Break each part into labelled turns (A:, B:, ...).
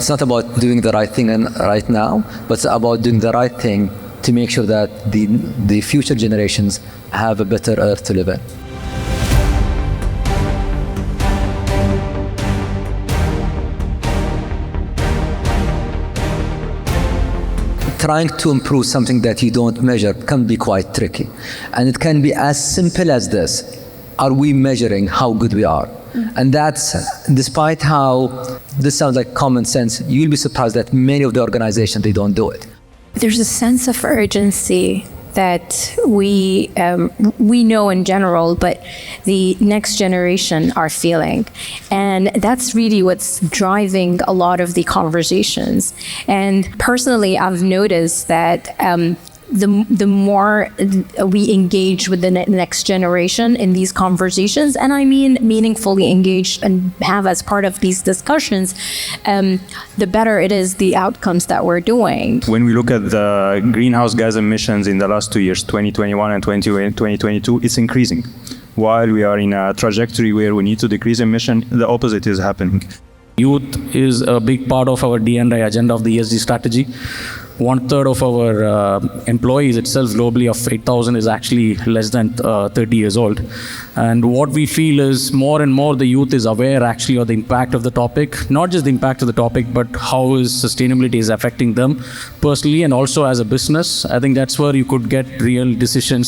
A: It's not about doing the right thing right now, but it's about doing the right thing to make sure that the future generations have a better earth to live in. Trying to improve something that you don't measure can be quite tricky. And it can be as simple as this. Are we measuring how good we are? And that's, despite how this sounds like common sense, you'll be surprised that many of the organizations, they don't do it.
B: There's a sense of urgency that we know in general, but the next generation are feeling. And that's really what's driving a lot of the conversations. And personally, I've noticed that the more we engage with the next generation in these conversations, and I mean meaningfully engaged and have as part of these discussions, the better it is the outcomes that we're doing.
C: When we look at the greenhouse gas emissions in the last 2 years, 2021 and 2022, it's increasing. While we are in a trajectory where we need to decrease emission, the opposite is happening.
D: Youth is a big part of our D&I agenda of the ESG strategy. 1/3 of our employees itself globally of 8,000 is actually less than 30 years old. And what we feel is more and more the youth is aware actually of the impact of the topic, not just the impact of the topic, but how is sustainability is affecting them personally and also as a business. I think that's where you could get real decisions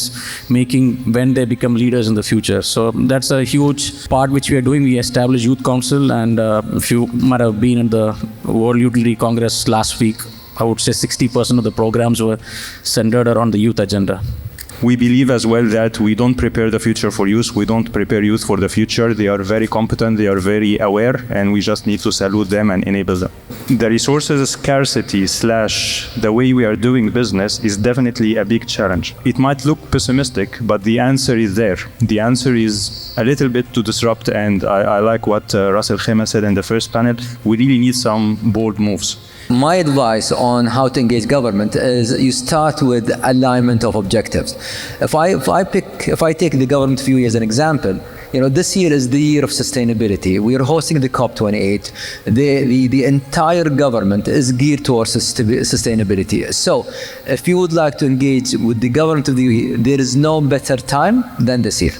D: making when they become leaders in the future. So that's a huge part which we are doing. We established Youth Council, and if you might have been in the World Utility Congress last week, I would say 60% of the programs were centered around the youth agenda.
C: We believe as well that we don't prepare the future for youth. We don't prepare youth for the future. They are very competent, they are very aware, and we just need to salute them and enable them. The resources scarcity / the way we are doing business is definitely a big challenge. It might look pessimistic, but the answer is there. The answer is a little bit to disrupt, and I like what Ras Al Khaimah said in the first panel. We really need some bold moves.
A: My advice on how to engage government is you start with alignment of objectives. If I take the government view as an example, this year is the year of sustainability. We are hosting the COP28. The entire government is geared towards sustainability. So if you would like to engage with the government of the year, there is no better time than this year.